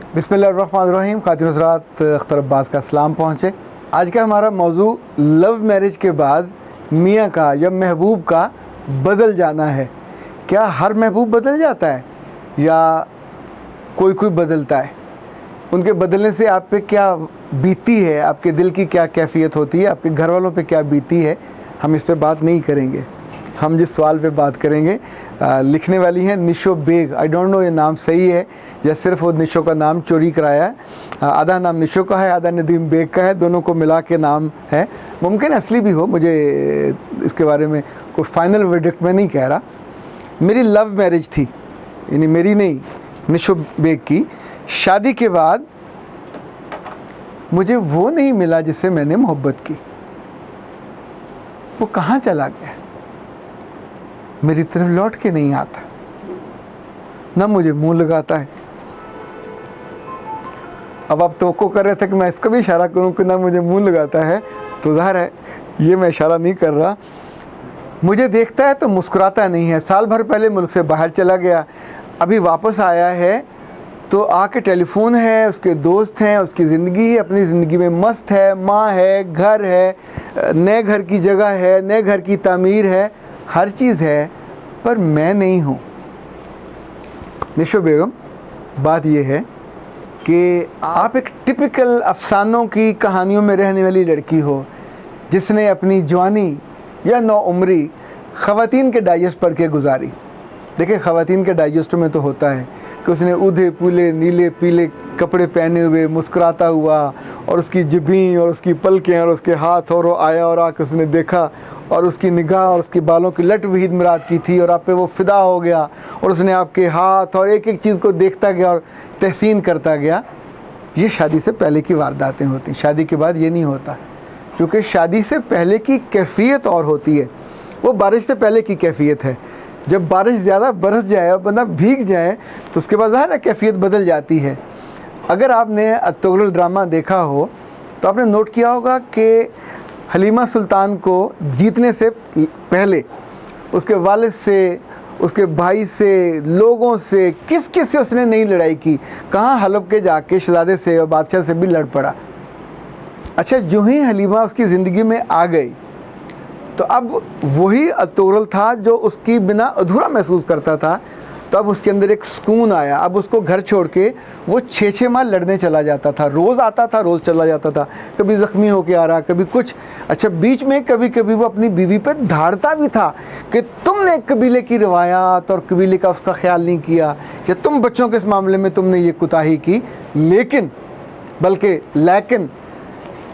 बिस्मिल्लाहिर्रहमानिर्रहीम। खातिन हज़रात, अख्तर अब्बास का सलाम पहुँचे। आज का हमारा मौजू लव मैरिज के बाद मियाँ का या महबूब का बदल जाना है। क्या हर महबूब बदल जाता है या कोई कोई बदलता है? उनके बदलने से आप पे क्या बीती है, आपके दिल की क्या कैफियत होती है, आपके घर वालों पे क्या बीती है, हम इस पे बात नहीं करेंगे। हम जिस सवाल पे बात करेंगे, लिखने वाली हैं निशो बेग। आई डोंट नो ये नाम सही है या सिर्फ वो निशो का नाम चोरी कराया है। आधा नाम निशो का है, आधा नदीम बेग का है, दोनों को मिला के नाम है। मुमकिन असली भी हो, मुझे इसके बारे में कोई फाइनल वर्डिक्ट में नहीं कह रहा। मेरी लव मैरिज थी, यानी मेरी नहीं, निशो बेग की। शादी के बाद मुझे वो नहीं मिला जिससे मैंने मोहब्बत की। वो कहाँ चला गया, मेरी तरफ लौट के नहीं आता, ना मुझे मुंह लगाता है। अब आप तवक्को कर रहे थे कि मैं इसको भी इशारा करूं कि ना मुझे मुंह लगाता है, तो ज़ाहिर है ये मैं इशारा नहीं कर रहा। मुझे देखता है तो मुस्कुराता नहीं है। साल भर पहले मुल्क से बाहर चला गया, अभी वापस आया है तो आके टेलीफोन है, उसके दोस्त हैं, उसकी ज़िंदगी है, अपनी ज़िंदगी में मस्त है, माँ है, घर है, नए घर की जगह है, नए घर की तामीर है, हर चीज़ है, पर मैं नहीं हूँ। निशो बेगम, बात यह है कि आप एक टिपिकल अफसानों की कहानियों में रहने वाली लड़की हो जिसने अपनी जवानी या नौउम्री ख़वातीन के डाइजेस्ट पढ़ के गुजारी। देखिए, ख़वातीन के डाइजेस्ट में तो होता है कि उसने ऊधे पुले नीले पीले कपड़े पहने हुए मुस्कुराता हुआ, और उसकी जिबीं और उसकी पलकें और उसके हाथ, और वो आया और आकर उसने देखा और उसकी निगाह और उसके बालों की लट वहीद मुराद की थी और आप पे वो फ़िदा हो गया और उसने आपके हाथ और एक एक चीज़ को देखता गया और तहसीन करता गया। ये शादी से पहले की वारदातें होती हैं, शादी के बाद ये नहीं होता, क्योंकि शादी से पहले की कैफियत और होती है। वो बारिश से पहले की कैफियत है। जब बारिश ज़्यादा बरस जाए और बंदा भीग जाए तो उसके बाद ज़ाहिर है कैफियत बदल जाती है। अगर आपने तुगलक ड्रामा देखा हो तो आपने नोट किया होगा कि हलीमा सुल्तान को जीतने से पहले उसके वालिद से, उसके भाई से, लोगों से, किस किस से उसने नहीं लड़ाई की। कहाँ हलब के जाके शहजादे से और बादशाह से भी लड़ पड़ा। अच्छा, जो ही हलीमा उसकी ज़िंदगी में आ गई तो अब वही तुगलक था जो उसकी बिना अधूरा महसूस करता था। तो अब उसके अंदर एक सुकून आया। अब उसको घर छोड़ के वो 6-6 माह लड़ने चला जाता था, रोज़ आता था, रोज़ चला जाता था, कभी ज़ख्मी होके आ रहा, कभी कुछ। अच्छा, बीच में कभी कभी वो अपनी बीवी पे धाड़ता भी था कि तुमने कबीले की रवायात और कबीले का उसका ख्याल नहीं किया, या तुम बच्चों के इस मामले में तुमने ये कोताही की। लेकिन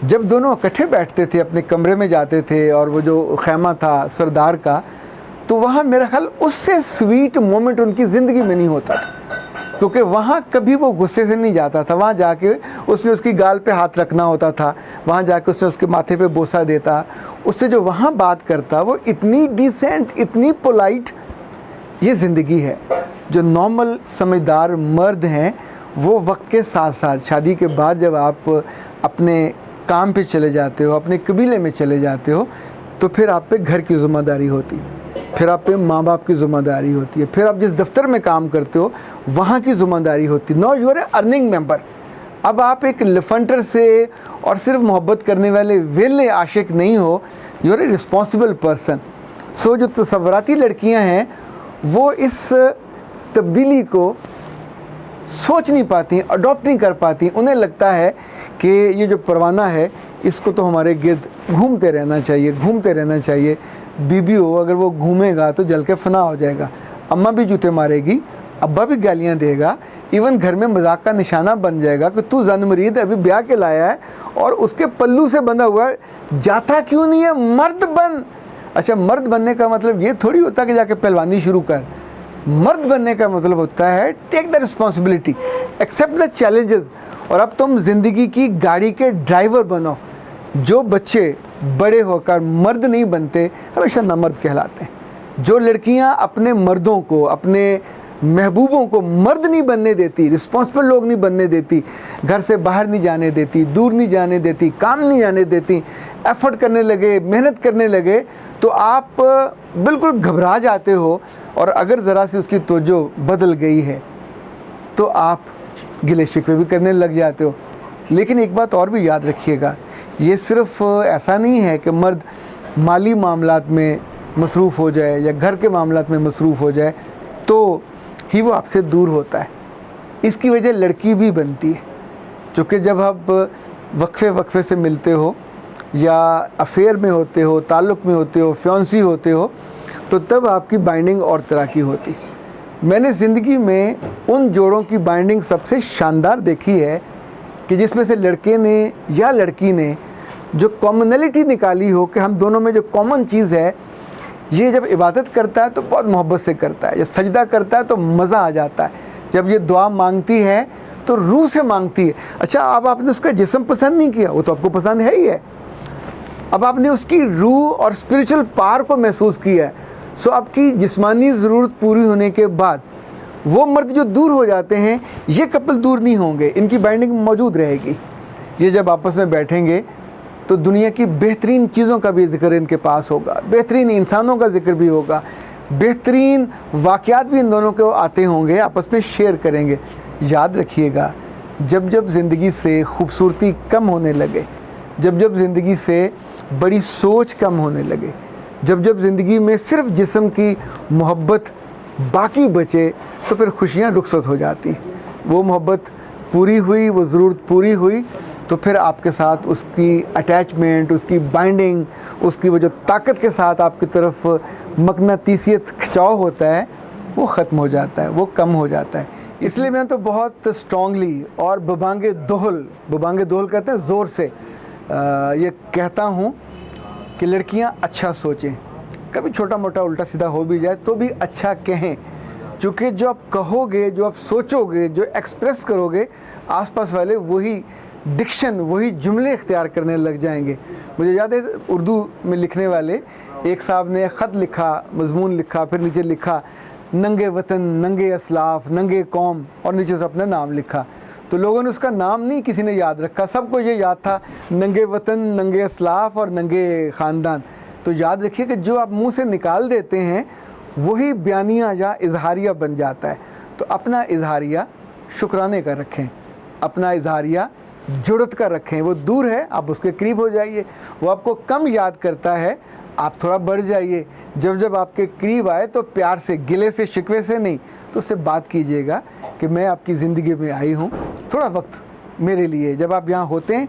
जब दोनों इकट्ठे बैठते थे, अपने कमरे में जाते थे, और वो जो खैमा था सरदार का, तो वहाँ मेरा ख्याल उससे स्वीट मोमेंट उनकी ज़िंदगी में नहीं होता था, क्योंकि वहाँ कभी वो गुस्से से नहीं जाता था। वहाँ जाके उसने उसकी गाल पे हाथ रखना होता था, वहाँ जाके उसने उसके माथे पे बोसा देता, उससे जो वहाँ बात करता वो इतनी डिसेंट, इतनी पोलाइट। ये ज़िंदगी है। जो नॉर्मल समझदार मर्द हैं वो वक्त के साथ साथ शादी के बाद जब आप अपने काम पे चले जाते हो, अपने कबीले में चले जाते हो, तो फिर आप पे घर की ज़िम्मेदारी होती है, फिर आप पे माँ बाप की ज़िम्मेदारी होती है, फिर आप जिस दफ्तर में काम करते हो वहाँ की ज़िम्मेदारी होती है। No, you are a earning member. अब आप एक लिफंटर से और सिर्फ मोहब्बत करने वाले वेले आशिक नहीं हो, you are a responsible person. So जो तसव्वुराती लड़कियाँ हैं वो इस तब्दीली को सोच नहीं पाती, अडॉप्ट नहीं कर पाती। उन्हें लगता है कि ये जो परवाना है इसको तो हमारे गिर्द घूमते रहना चाहिए। बीबी हो, अगर वो घूमेगा तो जल के फना हो जाएगा। अम्मा भी जूते मारेगी, अब्बा भी गालियाँ देगा, इवन घर में मजाक का निशाना बन जाएगा कि तू जन मरीद अभी ब्याह के लाया है और उसके पल्लू से बंधा हुआ है, जाता क्यों नहीं है, मर्द बन। अच्छा, मर्द बनने का मतलब ये थोड़ी होता कि जाके पहलवानी शुरू कर। मर्द बनने का मतलब होता है take the responsibility, accept the challenges. और अब तुम ज़िंदगी की गाड़ी के ड्राइवर बनो। जो बच्चे बड़े होकर मर्द नहीं बनते हमेशा नामर्द कहलाते हैं। जो लड़कियां अपने मर्दों को, अपने महबूबों को मर्द नहीं बनने देती, रिस्पॉन्सिबल लोग नहीं बनने देती, घर से बाहर नहीं जाने देती, दूर नहीं जाने देती, काम नहीं जाने देती, एफर्ट करने लगे, मेहनत करने लगे, तो आप बिल्कुल घबरा जाते हो। और अगर ज़रा सी उसकी तवज्जो बदल गई है तो आप गिले शिकवे भी करने लग जाते हो। लेकिन एक बात और भी याद रखिएगा, ये सिर्फ ऐसा नहीं है कि मर्द माली मामलात में मसरूफ़ हो जाए या घर के मामलात में मसरूफ़ हो जाए तो ही वो आपसे दूर होता है। इसकी वजह लड़की भी बनती है, क्योंकि जब आप वक्फे से मिलते हो या अफेयर में होते हो, ताल्लुक़ में होते हो, फियांसी होते हो, तो तब आपकी बाइंडिंग और तरह की होती। मैंने ज़िंदगी में उन जोड़ों की बाइंडिंग सबसे शानदार देखी है कि जिसमें से लड़के ने या लड़की ने जो कॉमनैलिटी निकाली हो कि हम दोनों में जो कॉमन चीज़ है, ये जब इबादत करता है तो बहुत मोहब्बत से करता है, जब सजदा करता है तो मज़ा आ जाता है, जब ये दुआ मांगती है तो रूह से मांगती है। अच्छा, अब आपने उसका जिस्म पसंद नहीं किया, वो तो आपको पसंद है ही है, अब आपने उसकी रूह और स्पिरिचुअल पावर को महसूस किया है। सो आपकी जिस्मानी ज़रूरत पूरी होने के बाद वो मर्द जो दूर हो जाते हैं, ये कपल दूर नहीं होंगे, इनकी बाइंडिंग मौजूद रहेगी। ये जब आपस में बैठेंगे तो दुनिया की बेहतरीन चीज़ों का भी जिक्र इनके पास होगा, बेहतरीन इंसानों का जिक्र भी होगा, बेहतरीन वाक़यात भी इन दोनों को आते होंगे, आपस में शेयर करेंगे। याद रखिएगा, जब जब ज़िंदगी से खूबसूरती कम होने लगे, जब जब ज़िंदगी से बड़ी सोच कम होने लगे, जब जब ज़िंदगी में सिर्फ जिस्म की मोहब्बत बाकी बचे, तो फिर खुशियाँ रुखसत हो जाती। वो मोहब्बत पूरी हुई, वो ज़रूरत पूरी हुई, तो फिर आपके साथ उसकी अटैचमेंट, उसकी बाइंडिंग, उसकी वो जो ताकत के साथ आपकी तरफ मकनातीसियत खिंचाव होता है, वो ख़त्म हो जाता है, वो कम हो जाता है। इसलिए मैं तो बहुत स्ट्रॉन्गली और बबांगे दोहल कहते हैं ज़ोर से ये कहता हूँ कि लड़कियाँ अच्छा सोचें, कभी छोटा मोटा उल्टा सीधा हो भी जाए तो भी अच्छा कहें, क्योंकि जो आप कहोगे, जो आप सोचोगे, जो एक्सप्रेस करोगे, आसपास वाले वही डिक्शन, वही जुमले इख्तियार करने लग जाएंगे। मुझे याद है उर्दू में लिखने वाले एक साहब ने ख़त लिखा, मजमून लिखा, फिर नीचे लिखा नंगे वतन, नंगे असलाफ, नंगे कौम, और नीचे से अपना नाम लिखा। तो लोगों ने उसका नाम नहीं किसी ने याद रखा, सबको ये याद था नंगे वतन, नंगे असलाफ और नंगे ख़ानदान। तो याद रखिए कि जो आप मुंह से निकाल देते हैं वही बयानिया या इजहारिया बन जाता है। तो अपना इजहारिया शुक्राने का रखें, अपना इजहारिया जुड़त का रखें। वो दूर है, आप उसके करीब हो जाइए। वो आपको कम याद करता है, आप थोड़ा बढ़ जाइए। जब जब आपके करीब आए तो प्यार से, गिले से, शिकवे से नहीं, तो उससे बात कीजिएगा कि मैं आपकी ज़िंदगी में आई हूँ, थोड़ा वक्त मेरे लिए। जब आप यहाँ होते हैं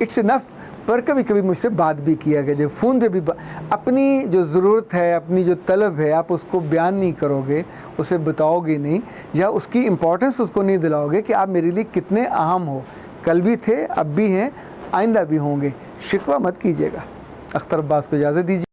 इट्स इनफ, पर कभी कभी मुझसे बात भी किया गया, जब फ़ोन पे भी अपनी जो ज़रूरत है, अपनी जो तलब है, आप उसको बयान नहीं करोगे, उसे बताओगे नहीं, या उसकी इम्पोर्टेंस उसको नहीं दिलाओगे कि आप मेरे लिए कितने अहम हो। कल भी थे, अब भी हैं, आइंदा भी होंगे। शिकवा मत कीजिएगा। अख्तर अब्बास को इजाज़त दीजिए।